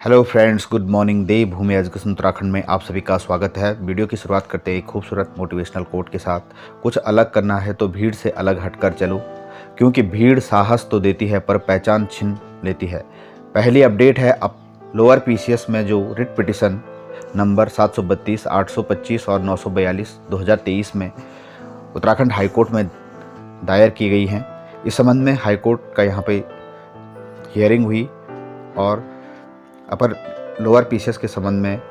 Hello friends, good morning. Devbhoomi education Uttarakhand में आप सभी का स्वागत है। वीडियो की शुरुआत करते हैं एक खूबसूरत मोटिवेशनल कोट के साथ। कुछ अलग करना है तो भीड़ से अलग हटकर चलो, क्योंकि भीड़ साहस तो देती है पर पहचान छीन लेती है। पहली अपडेट है अब लोअर पीसीएस में जो रिट पिटिशन नंबर 732, 825 और 942 2023 में उत्तराखंड हाईकोर्ट में दायर की गई हैं। इस संबंध में हाईकोर्ट का यहाँ पे हियरिंग हुई और अपर लोअर पीसीएस के संबंध में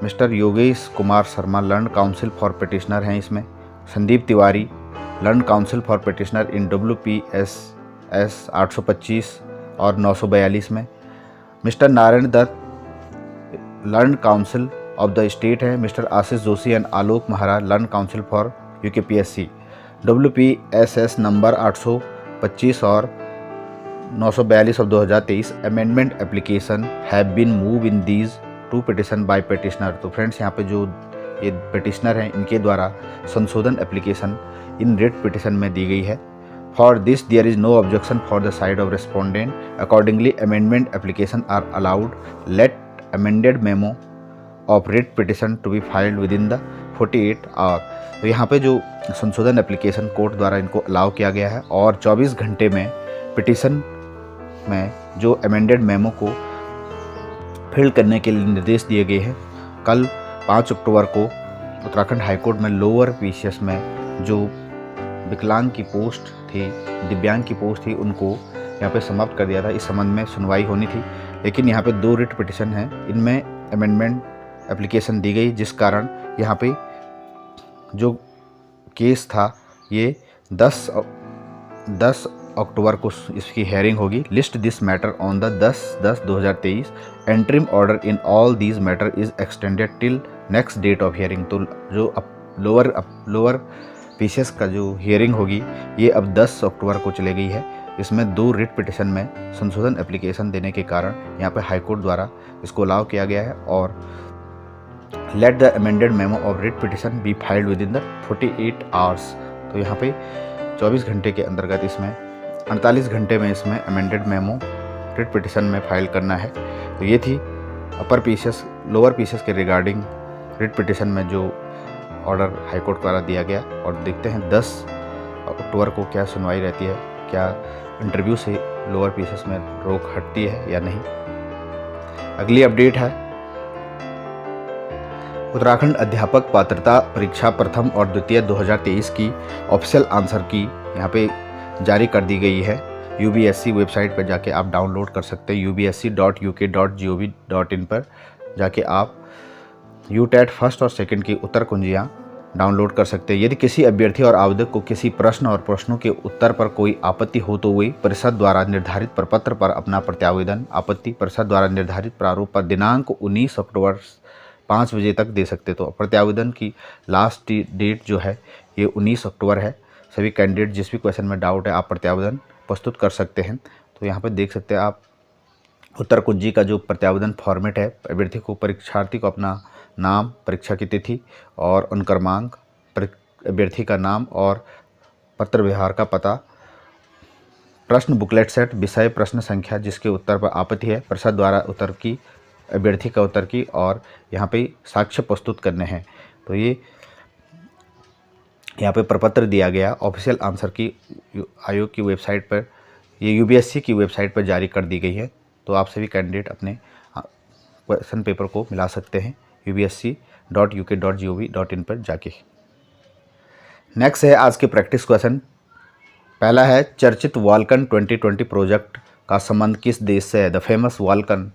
mister Yogesh Kumar Sharma learn counsel for petitioner हैं। इसमें Sandeep Tiwari learn counsel for petitioner in WPSS 825 और 942 में, mister Narayan Dutt learn counsel of the state है, mister Ashish Joshi and Alok Mahara learn counsel for UKPSC WPSS number 825 और 942 of 2023 amendment application have been move in these two petition by petitioner. तो friends, यहाँ पे जो ये petitioner हैं इनके द्वारा संशोधन एप्लीकेशन इन रिट पिटिशन में दी गई है। For this there is no objection for the side of respondent, accordingly amendment application are allowed. Let amended memo of writ petition to be filed within the 48 hour. तो यहाँ पे जो संशोधन application court द्वारा इनको allow किया गया है और 24 घंटे में पिटिशन में जो अमेंडेड मेमो को फिल करने के लिए निर्देश दिए गए हैं। कल 5 अक्टूबर को उत्तराखंड हाईकोर्ट में लोअर पीसीएस में जो विकलांग की पोस्ट थी, दिव्यांग की पोस्ट थी, उनको यहाँ पे समाप्त कर दिया था। इस संबंध में सुनवाई होनी थी, लेकिन यहाँ पे 2 रिट पिटिशन हैं, इनमें अमेंडमेंट एप्लीकेशन दी गई, जिस कारण यहाँ पे जो केस था ये 10 अक्टूबर को इसकी हेयरिंग होगी। List this matter on the 10/10/2023। Interim order in all these matter is extended till next date of hearing. तो जो लोअर पीसीएस का जो हियरिंग होगी ये अब 10 अक्टूबर को चली गई है। इसमें 2 रिट पिटिशन में संशोधन एप्लीकेशन देने के कारण यहाँ पे हाईकोर्ट द्वारा इसको अलाउ किया गया है और let the amended memo of writ petition B filed within the 48 hours. तो यहाँ पे 24 घंटे के अंतर्गत इसमें 48 घंटे में इसमें अमेंडेड मेमो रिट पिटिशन में फाइल करना है। तो ये थी अपर पीसीएस लोअर पीसीएस के रिगार्डिंग रिट पिटिशन में जो ऑर्डर हाईकोर्ट द्वारा दिया गया। और देखते हैं 10 अक्टूबर को क्या सुनवाई रहती है, क्या इंटरव्यू से लोअर पीसीएस में रोक हटती है या नहीं। अगली अपडेट है उत्तराखंड अध्यापक पात्रता परीक्षा प्रथम और द्वितीय 2023 की ऑफिशियल आंसर की यहाँ पे जारी कर दी गई है। UBSC वेबसाइट पर जाके आप डाउनलोड कर सकते हैं। ubsc.uk.gov.in पर जाके आप UTET फर्स्ट और सेकंड की उत्तर कुंजियाँ डाउनलोड कर सकते हैं। यदि किसी अभ्यर्थी और आवेदक को किसी प्रश्न और प्रश्नों के उत्तर पर कोई आपत्ति हो तो वे परिषद द्वारा निर्धारित प्रपत्र पर अपना प्रत्यावेदन आपत्ति परिषद द्वारा निर्धारित प्रारूप पर दिनांक 19 अक्टूबर 5 बजे तक दे सकते। तो प्रत्यावेदन की लास्ट डेट जो है ये 19 अक्टूबर है। सभी कैंडिडेट जिस भी क्वेश्चन में डाउट है आप प्रत्यावेदन प्रस्तुत कर सकते हैं। तो यहाँ पर देख सकते हैं आप उत्तर कुंजी का जो प्रत्यावेदन फॉर्मेट है, परीक्षार्थी को अपना नाम, परीक्षा की तिथि और अनुक्रमांक, अभ्यर्थी का नाम और पत्र व्यवहार का पता, प्रश्न बुकलेट सेट, विषय, प्रश्न संख्या जिसके उत्तर पर आपत्ति है, परिषद द्वारा उत्तर की, अभ्यर्थी का उत्तर की, और यहाँ पे साक्ष्य प्रस्तुत करने हैं। तो ये यहाँ पे प्रपत्र दिया गया ऑफिशियल आंसर की आयोग की वेबसाइट पर, ये UBSC की वेबसाइट पर जारी कर दी गई है। तो आप सभी कैंडिडेट अपने क्वेश्चन पेपर को मिला सकते हैं ubsc.uk.gov.in पर जाके। नेक्स्ट है आज के प्रैक्टिस क्वेश्चन। पहला है चर्चित वाल्कन 2020 प्रोजेक्ट का संबंध किस देश से है। The famous Vulcan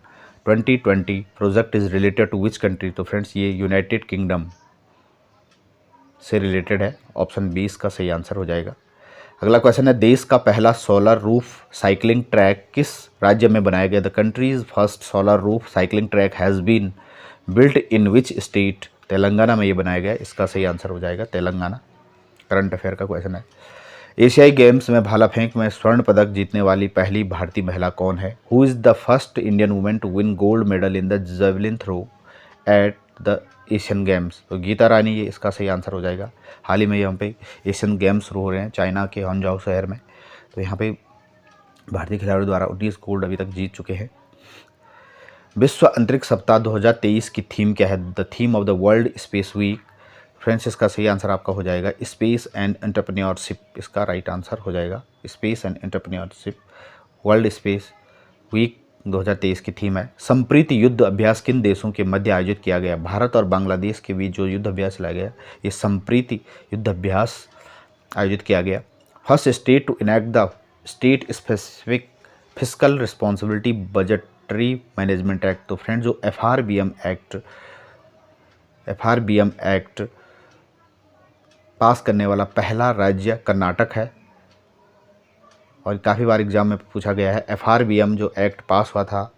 2020 project is related to which country. तो फ्रेंड्स, ये यूनाइटेड किंगडम से रिलेटेड है। ऑप्शन 20 का सही आंसर हो जाएगा। अगला क्वेश्चन है देश का पहला सोलर रूफ साइकिलिंग ट्रैक किस राज्य में बनाया गया। The countries first solar roof cycling track has been built in which state. Telangana में ये बनाया गया। इसका सही आंसर हो जाएगा तेलंगाना। करंट अफेयर का क्वेश्चन है एशियाई गेम्स में भाला फेंक में स्वर्ण पदक जीतने वाली पहली भारतीय महिला कौन है। Who is the first Indian women to win gold medal in the javelin throw at the Asian games. तो गीता रानी, ये इसका सही आंसर हो जाएगा। हाल ही में यहाँ पे एशियन गेम्स शुरू हो रहे हैं चाइना के हांगझाऊ शहर में। तो यहाँ पे भारतीय खिलाड़ियों द्वारा 19 गोल्ड अभी तक जीत चुके हैं। विश्व अंतरिक्ष सप्ताह 2023 की थीम क्या है? The theme of the world space week. Friends, इसका सही आंसर आपका हो जाएगा स्पेस एंड एंटरप्रेन्योरशिप। इसका राइट आंसर हो जाएगा space and entrepreneurship. World space week 2023 की थीम है। संप्रीति युद्ध अभ्यास किन देशों के मध्य आयोजित किया गया? भारत और बांग्लादेश के बीच जो युद्ध अभ्यास चलाया गया, ये संप्रीति युद्ध अभ्यास आयोजित किया गया। First state to enact the state specific physical responsibility budgetary management act. तो फ्रेंड्स, जो एफआरबीएम एक्ट पास करने वाला पहला राज्य कर्नाटक है, और काफ़ी बार एग्जाम में पूछा गया है। एफआरबीएम जो एक्ट पास हुआ था,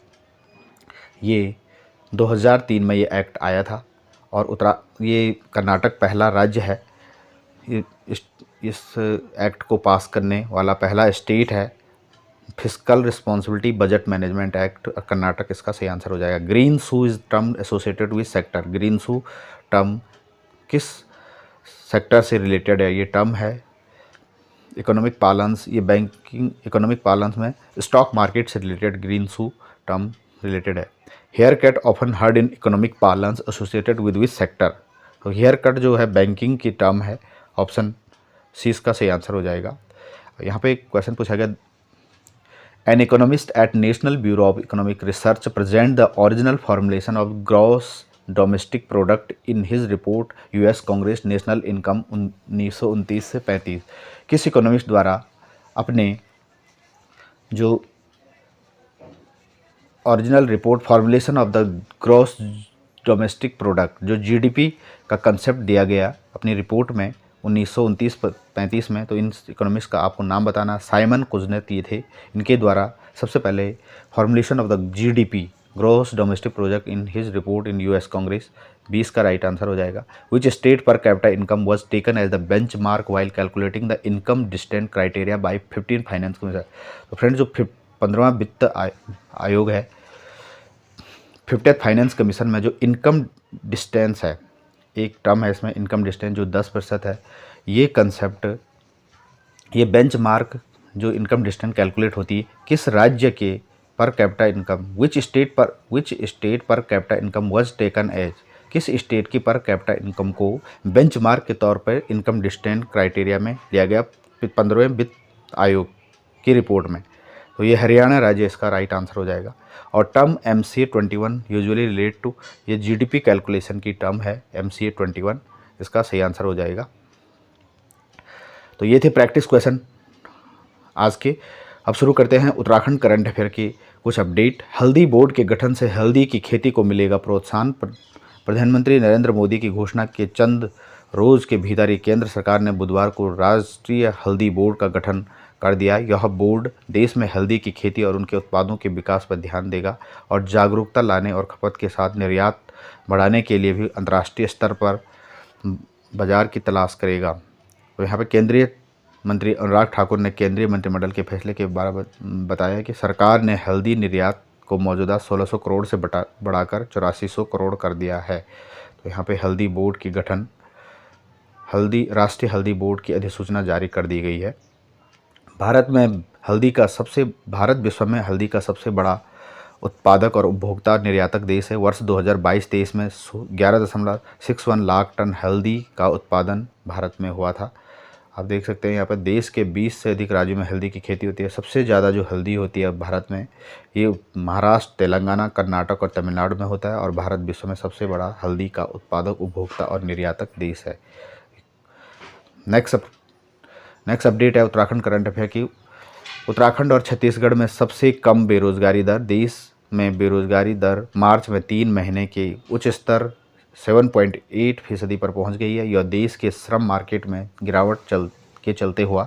ये 2003 में ये एक्ट आया था, और ये कर्नाटक पहला राज्य है। इस एक्ट को पास करने वाला पहला स्टेट है। Physical responsibility budget management act, Karnataka इसका सही आंसर हो जाएगा। Green shoe is term associated with sector. Green shoe term किस सेक्टर से रिलेटेड है? ये टर्म है इकोनॉमिक पार्लेंस, ये बैंकिंग इकोनॉमिक पार्लेंस में स्टॉक मार्केट से related green shoe term related है। Haircut often heard in economic parlance associated with which sector. तो हेयर कट जो है बैंकिंग की टर्म है, ऑप्शन सी इसका सही आंसर हो जाएगा। यहाँ पे एक क्वेश्चन पूछा गया, an economist at national bureau of economic research present the original formulation of gross domestic product in his report US Congress national income 1929 से 35। किस इकोनॉमिस्ट द्वारा अपने जो original report formulation of the gross domestic product, जो GDP का concept दिया गया अपनी रिपोर्ट में 1929-35 में, तो इन इकोनॉमिस्ट का आपको नाम बताना। साइमन कुजनेत ये थे, इनके द्वारा सबसे पहले formulation of the GDP gross domestic product in his report in US Congress. 20 का राइट आंसर हो जाएगा। विच स्टेट पर capita income was taken as the benchmark while calculating the income distant criteria by 15 finance commission. तो friends, जो 15वां वित्त आयोग है, 50th फाइनेंस कमीशन में जो इनकम डिस्टेंस है, एक टर्म है इसमें इनकम डिस्टेंस जो 10% है, ये कंसेप्ट, ये बेंचमार्क जो इनकम डिस्टेंस कैलकुलेट होती है किस राज्य के per capita income, which state पर capita income was taken as, किस स्टेट की पर कैपिटा इनकम को बेंचमार्क के तौर पर इनकम डिस्टेंस क्राइटेरिया में लिया गया 15वें वित्त आयोग की रिपोर्ट में। तो ये हरियाणा राज्य इसका राइट आंसर हो जाएगा। और term MCA 21 usually relate to, ये जीडीपी कैलकुलेशन की टर्म है MCA 21, इसका सही आंसर हो जाएगा। तो ये थे प्रैक्टिस क्वेश्चन आज के। अब शुरू करते हैं उत्तराखंड करंट अफेयर की कुछ अपडेट। हल्दी बोर्ड के गठन से हल्दी की खेती को मिलेगा प्रोत्साहन। प्रधानमंत्री नरेंद्र मोदी की घोषणा के चंद रोज के भीतर ही केंद्र सरकार ने बुधवार को राष्ट्रीय हल्दी बोर्ड का गठन कर दिया। यह बोर्ड देश में हल्दी की खेती और उनके उत्पादों के विकास पर ध्यान देगा और जागरूकता लाने और खपत के साथ निर्यात बढ़ाने के लिए भी अंतर्राष्ट्रीय स्तर पर बाजार की तलाश करेगा। तो यहाँ पर केंद्रीय मंत्री अनुराग ठाकुर ने केंद्रीय मंत्रिमंडल के फैसले के बारे में बताया कि सरकार ने हल्दी निर्यात को मौजूदा 1600 करोड़ से बढ़ाकर 8400 करोड़ कर दिया है। तो यहाँ पे हल्दी बोर्ड की गठन, राष्ट्रीय हल्दी बोर्ड की अधिसूचना जारी कर दी गई है। भारत विश्व में हल्दी का सबसे बड़ा उत्पादक और उपभोक्ता निर्यातक देश है। वर्ष 2022-23 में 11.61 लाख टन हल्दी का उत्पादन भारत में हुआ था। आप देख सकते हैं यहाँ पर देश के 20 से अधिक राज्यों में हल्दी की खेती होती है। सबसे ज़्यादा जो हल्दी होती है भारत में, ये महाराष्ट्र, तेलंगाना, कर्नाटक और तमिलनाडु में होता है, और भारत विश्व में सबसे बड़ा हल्दी का उत्पादक, उपभोक्ता और निर्यातक देश है। नेक्स्ट अपडेट है उत्तराखंड करंट अफेयर की। उत्तराखंड और छत्तीसगढ़ में सबसे कम बेरोजगारी दर। देश में बेरोजगारी दर मार्च में 3 महीने के उच्च स्तर 7.8% पर पहुंच गई है। यह देश के श्रम मार्केट में गिरावट के चलते हुआ।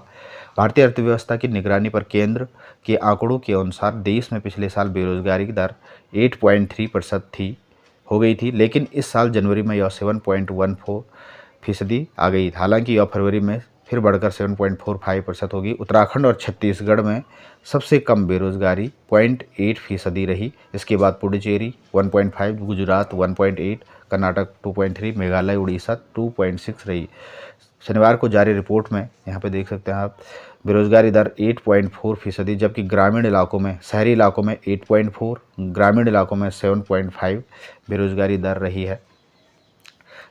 भारतीय अर्थव्यवस्था की निगरानी पर केंद्र के आंकड़ों के अनुसार देश में पिछले साल बेरोजगारी की दर 8.3% हो गई थी, लेकिन इस साल जनवरी में यह 7.14% आ गई। हालांकि यह फरवरी में फिर बढ़कर 7.45% होगी। उत्तराखंड और छत्तीसगढ़ में सबसे कम बेरोजगारी 0.8% रही। इसके बाद पुडुचेरी 1.5, गुजरात 1.8, कर्नाटक 2.3, मेघालय उड़ीसा 2.6 रही। शनिवार को जारी रिपोर्ट में यहाँ पे देख सकते हैं आप, बेरोजगारी दर 8.4%, जबकि ग्रामीण इलाकों में, शहरी इलाकों में 8.4, ग्रामीण इलाकों में 7.5 बेरोजगारी दर रही है।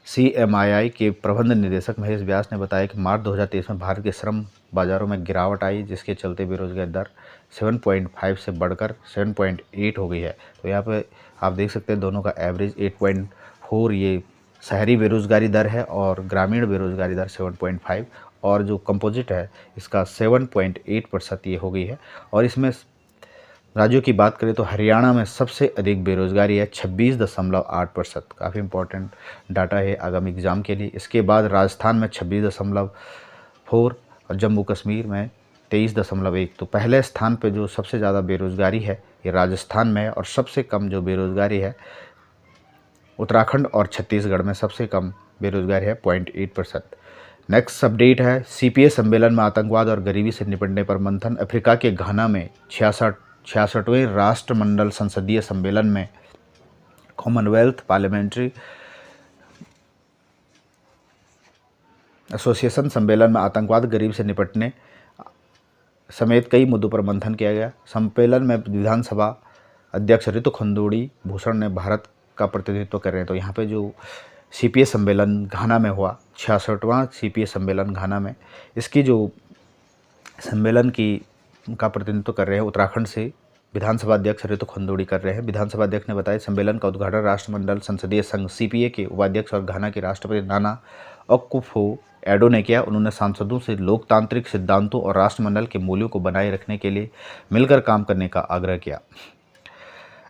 CMII के प्रबंध निदेशक महेश व्यास ने बताया कि मार्च 2023 में भारत के श्रम बाजारों में गिरावट आई, जिसके चलते बेरोजगारी दर 7.5 से बढ़कर 7.8 हो गई है। तो यहाँ पे आप देख सकते हैं दोनों का एवरेज 8.4 ये शहरी बेरोजगारी दर है और ग्रामीण बेरोजगारी दर 7.5, और जो कंपोजिट है इसका 7.8% ये हो गई है। और इसमें राज्यों की बात करें तो हरियाणा में सबसे अधिक बेरोजगारी है 26.8%। काफ़ी इंपॉर्टेंट डाटा है आगामी एग्ज़ाम के लिए। इसके बाद राजस्थान में 26.4 और जम्मू कश्मीर में 23.1। तो पहले स्थान पे जो सबसे ज़्यादा बेरोजगारी है ये राजस्थान में है, और सबसे कम जो बेरोजगारी है उत्तराखंड और छत्तीसगढ़ में सबसे कम बेरोजगारी है 0.8%। नेक्स्ट अपडेट है, CPA सम्मेलन में आतंकवाद और गरीबी से निपटने पर मंथन। अफ्रीका के घाना में 66वें राष्ट्रमंडल संसदीय सम्मेलन में कॉमनवेल्थ पार्लियामेंट्री एसोसिएशन सम्मेलन में आतंकवाद गरीबी से निपटने समेत कई मुद्दों पर मंथन किया गया। सम्मेलन में विधानसभा अध्यक्ष ऋतु खंडूड़ी भूषण ने भारत का प्रतिनिधित्व कर रहे हैं। तो यहाँ पे जो CPA सम्मेलन घाना में हुआ, 66वां CPA सम्मेलन घाना में, इसकी जो सम्मेलन का प्रतिनिधित्व कर रहे हैं उत्तराखंड से विधानसभा अध्यक्ष ऋतु खंडूड़ी कर रहे हैं। विधानसभा अध्यक्ष ने बताया सम्मेलन का उद्घाटन राष्ट्रमंडल संसदीय संघ CPA के उपाध्यक्ष और घाना के राष्ट्रपति नाना अकुफो-एडो ने किया। उन्होंने सांसदों से लोकतांत्रिक सिद्धांतों और राष्ट्रमंडल के मूल्यों को बनाए रखने के लिए मिलकर काम करने का आग्रह किया।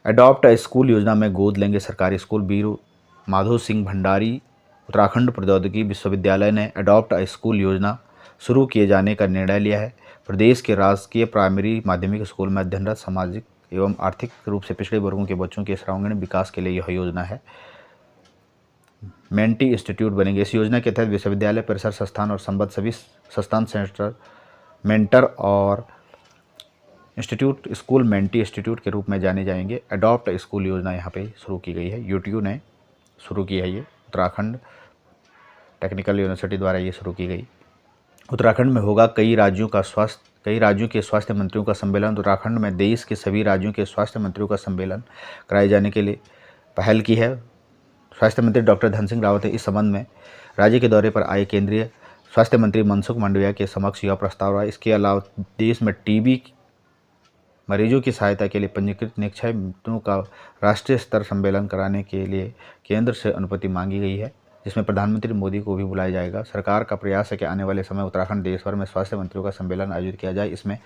अडॉप्ट अ स्कूल योजना में गोद लेंगे सरकारी स्कूल। वीर माधो सिंह भंडारी उत्तराखंड प्रौद्योगिकी विश्वविद्यालय ने अडॉप्ट अ स्कूल योजना शुरू किए जाने का निर्णय लिया है। प्रदेश के राजकीय प्राइमरी माध्यमिक स्कूल में अध्ययनरत सामाजिक एवं आर्थिक रूप से पिछड़े वर्गों के बच्चों के सर्वांगीण विकास के लिए यह योजना है। मेंटी इंस्टीट्यूट बनेंगे। इस योजना के तहत विश्वविद्यालय परिसर, संस्थान और संबद्ध सभी संस्थान सेंटर, मेंटर और इंस्टीट्यूट स्कूल मेंटी इंस्टीट्यूट के रूप में जाने जाएंगे। अडॉप्ट स्कूल योजना यहाँ पे शुरू की गई है, UTU ने शुरू की है। ये उत्तराखंड टेक्निकल यूनिवर्सिटी द्वारा ये शुरू की गई। उत्तराखंड में होगा कई राज्यों के स्वास्थ्य मंत्रियों का सम्मेलन। उत्तराखंड में देश के सभी राज्यों के स्वास्थ्य मंत्रियों का सम्मेलन कराए जाने के लिए पहल की है। स्वास्थ्य मंत्री डॉक्टर धन सिंह रावत ने इस संबंध में राज्य के दौरे पर आए केंद्रीय स्वास्थ्य मंत्री मनसुख मांडविया के समक्ष यह प्रस्ताव रहा। इसके अलावा देश में TB मरीजों की सहायता के लिए पंजीकृत निक्षय मित्रों का राष्ट्रीय स्तर सम्मेलन कराने के लिए केंद्र से अनुमति मांगी गई है, जिसमें प्रधानमंत्री मोदी को भी बुलाया जाएगा। सरकार का प्रयास है कि आने वाले समय उत्तराखंड देश भर में स्वास्थ्य मंत्रियों का सम्मेलन आयोजित किया जाए। इसमें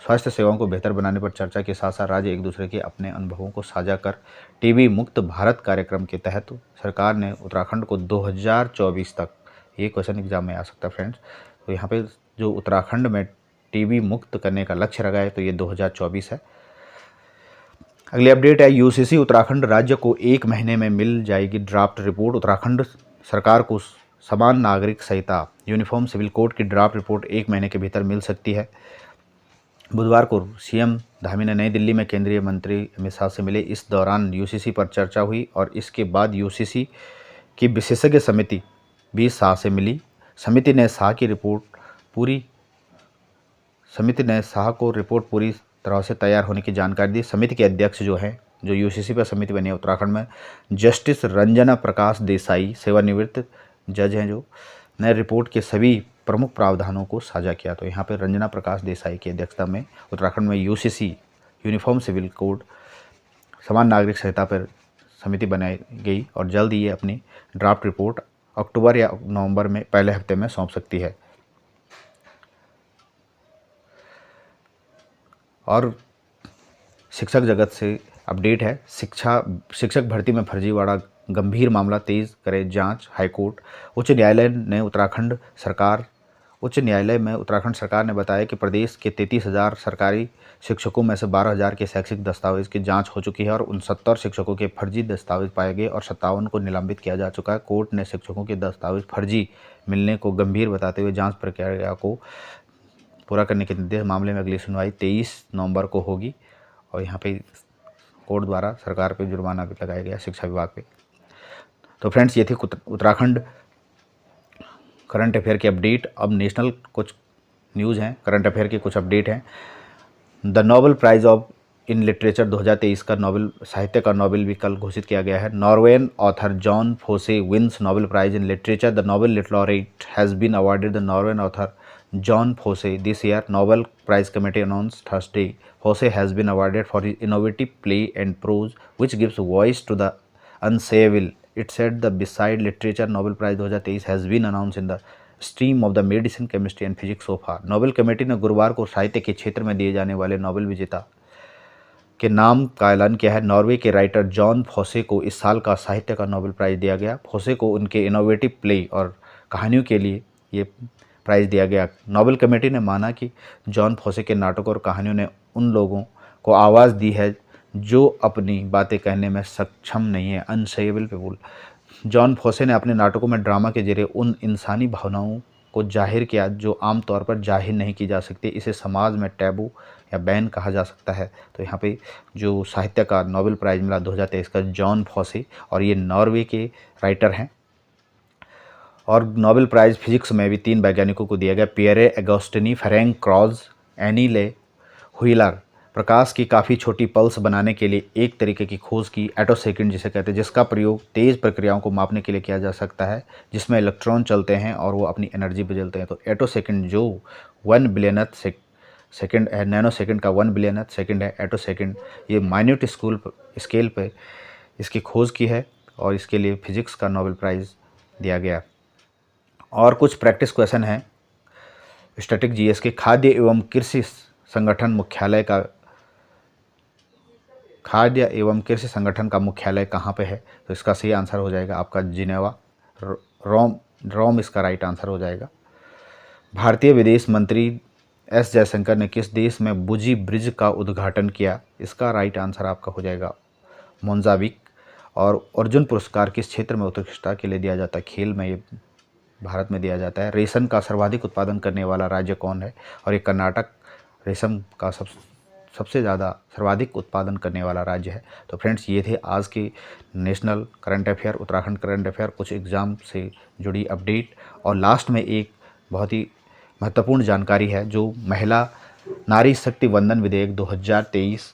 स्वास्थ्य सेवाओं को बेहतर बनाने पर चर्चा के साथ साथ राज्य एक दूसरे के अपने अनुभवों को साझा कर TB मुक्त भारत कार्यक्रम के तहत सरकार ने उत्तराखंड को 2024 तक, ये क्वेश्चन एग्जाम में आ सकता है फ्रेंड्स, तो यहाँ पे जो उत्तराखंड में TB मुक्त करने का लक्ष्य रखा है तो ये 2024 है। अगली अपडेट है, UCC उत्तराखंड राज्य को 1 महीने में मिल जाएगी ड्राफ्ट रिपोर्ट। उत्तराखंड सरकार को समान नागरिक संहिता यूनिफॉर्म सिविल कोड की ड्राफ्ट रिपोर्ट 1 महीने के भीतर मिल सकती है। बुधवार को CM धामी ने नई दिल्ली में केंद्रीय मंत्री अमित शाह से मिले। इस दौरान UCC पर चर्चा हुई और इसके बाद UCC की विशेषज्ञ समिति भी शाह से मिली। समिति ने शाह को रिपोर्ट पूरी तरह से तैयार होने की जानकारी दी। समिति के अध्यक्ष जो UCC पर समिति बनी है उत्तराखंड में जस्टिस रंजना प्रकाश देसाई, सेवानिवृत्त जज हैं, जो नए रिपोर्ट के सभी प्रमुख प्रावधानों को साझा किया। तो यहाँ पर रंजना प्रकाश देसाई की अध्यक्षता में उत्तराखंड में UCC यूनिफॉर्म सिविल कोड समान नागरिक संहिता पर समिति बनाई गई और जल्द ही ये अपनी ड्राफ्ट रिपोर्ट अक्टूबर या नवंबर में पहले हफ्ते में सौंप सकती है। और शिक्षक जगत से अपडेट है, शिक्षक भर्ती में फर्जीवाड़ा गंभीर मामला, तेज करे जांच। हाईकोर्ट उच्च न्यायालय ने उत्तराखंड सरकार उच्च न्यायालय में उत्तराखंड सरकार ने बताया कि प्रदेश के 33,000 सरकारी शिक्षकों में से 12,000 के शैक्षिक दस्तावेज की जांच हो चुकी है और 69 शिक्षकों के फर्जी दस्तावेज पाए गए और 57 को निलंबित किया जा चुका है। कोर्ट ने शिक्षकों के दस्तावेज फर्जी मिलने को गंभीर बताते हुए जांच प्रक्रिया को पूरा करने के निर्देश। मामले में अगली सुनवाई 23 नवंबर को होगी और यहाँ पे कोर्ट द्वारा सरकार पे जुर्माना भी लगाया गया शिक्षा विभाग पे। तो फ्रेंड्स, ये थी उत्तराखंड करंट अफेयर की अपडेट। अब नेशनल कुछ न्यूज़ हैं, करंट अफेयर की कुछ अपडेट हैं। The Nobel prize of in literature 2023 का नोबेल साहित्य का नोबेल भी कल घोषित किया गया है। Norwegian author John Fosse wins Nobel prize in literature. The Nobel laureate has been awarded the Norwegian author John Fosse this year. Nobel Prize Committee announced Thursday. Fosse has been awarded for his innovative play and prose, which gives voice to the unsayable. It said the beside literature Nobel Prize 2023 has been announced in the stream of the medicine, chemistry and physics so far. Nobel committee ने गुरुवार को साहित्य के क्षेत्र में दिए जाने वाले नोबेल विजेता के नाम का ऐलान किया है। नॉर्वे के राइटर जॉन फोसे को इस साल का साहित्य का नोबेल प्राइज़ दिया गया। फोसे को उनके इनोवेटिव प्ले और कहानियों के लिए ये प्राइज़ दिया गया। नोबेल कमेटी ने माना कि जॉन फोसे के नाटकों और कहानियों ने उन लोगों को आवाज़ दी है जो अपनी बातें कहने में सक्षम नहीं है, अनसेएबल पीपल। जॉन फोसे ने अपने नाटकों में ड्रामा के जरिए उन इंसानी भावनाओं को जाहिर किया जो आमतौर पर जाहिर नहीं की जा सकती। इसे समाज में टैबू या बैन कहा जा सकता है। तो यहाँ पे जो साहित्य का नोबेल प्राइज़ मिला 2023 का जॉन फोसे, और ये नॉर्वे के राइटर हैं। और नोबेल प्राइज़ फिजिक्स में भी 3 वैज्ञानिकों को दिया गया। Pierre Agostini, Ferenc Krausz, Anne L'Huillier. प्रकाश की काफ़ी छोटी पल्स बनाने के लिए एक तरीके की खोज की, एटोसेकंड जिसे कहते हैं, जिसका प्रयोग तेज़ प्रक्रियाओं को मापने के लिए किया जा सकता है जिसमें इलेक्ट्रॉन चलते हैं और वो अपनी एनर्जी बदलते हैं। तो एटोसेकंड जो 1 बिलियनथ सेकंड है, नैनो सेकंड का 1 बिलियनथ सेकंड है एटोसेकंड। ये माइन्यूट स्केल पे इसकी खोज की है और इसके लिए फिजिक्स का नोबेल प्राइज़ दिया गया। और कुछ प्रैक्टिस क्वेश्चन हैं स्टैटिक जीएस के। खाद्य एवं कृषि संगठन मुख्यालय कहाँ पे है? तो इसका सही आंसर हो जाएगा आपका जिनेवा, रोम इसका राइट आंसर हो जाएगा। भारतीय विदेश मंत्री एस जयशंकर ने किस देश में बुजी ब्रिज का उद्घाटन किया? इसका राइट आंसर आपका हो जाएगा मोजाम्बिक। और अर्जुन पुरस्कार किस क्षेत्र में उत्कृष्टता के लिए दिया जाता है? खेल में ये भारत में दिया जाता है। रेशम का सर्वाधिक उत्पादन करने वाला राज्य कौन है? और ये कर्नाटक रेशम का सबसे ज़्यादा सर्वाधिक उत्पादन करने वाला राज्य है। तो फ्रेंड्स, ये थे आज के national current affair, Uttarakhand current affair, कुछ एग्ज़ाम से जुड़ी अपडेट। और लास्ट में एक बहुत ही महत्वपूर्ण जानकारी है जो महिला नारी शक्ति वंदन विधेयक 2023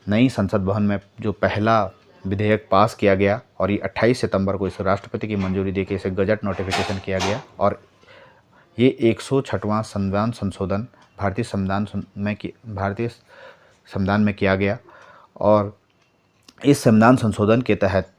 नई संसद भवन में जो पहला विधेयक पास किया गया और ये 28 सितंबर को इसे राष्ट्रपति की मंजूरी देकर इसे गजट नोटिफिकेशन किया गया। और ये 106वां संविधान संशोधन भारतीय संविधान में किया गया। और इस संविधान संशोधन के तहत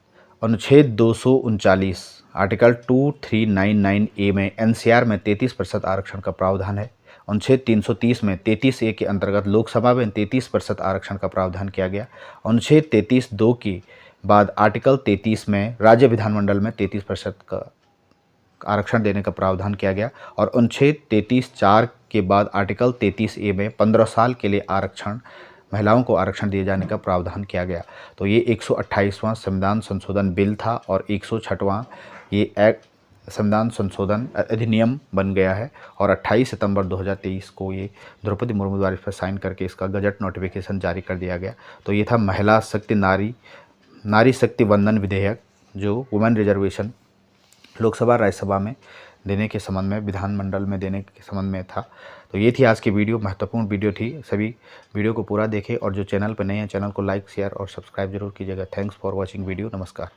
अनुच्छेद 239 आर्टिकल 2399A में एनसीआर में 33% आरक्षण का प्रावधान है। अनुच्छेद 330 में 33A के अंतर्गत लोकसभा में 33% आरक्षण का प्रावधान किया गया। अनुच्छेद 33(2) के बाद आर्टिकल 33 में राज्य विधानमंडल में 33% का आरक्षण देने का प्रावधान किया गया। और अनुच्छेद 33(4) के बाद आर्टिकल 33A में 15 साल के लिए महिलाओं को आरक्षण दिए जाने का प्रावधान किया गया। तो ये 128वां संविधान संशोधन बिल था और 106वां ये संविधान संशोधन अधिनियम बन गया है। और 28 सितंबर 2023 को ये द्रौपदी मुर्मू द्वारा इस पर साइन करके इसका गजट नोटिफिकेशन जारी कर दिया गया। तो ये था महिला शक्ति नारी शक्ति वंदन विधेयक जो वुमेन रिजर्वेशन लोकसभा राज्यसभा में देने के संबंध में, विधानमंडल में देने के संबंध में था। तो ये थी आज की वीडियो, महत्वपूर्ण वीडियो थी। सभी वीडियो को पूरा देखें और जो चैनल पर नए हैं चैनल को लाइक, शेयर और सब्सक्राइब जरूर कीजिएगा। Thanks for watching video. नमस्कार।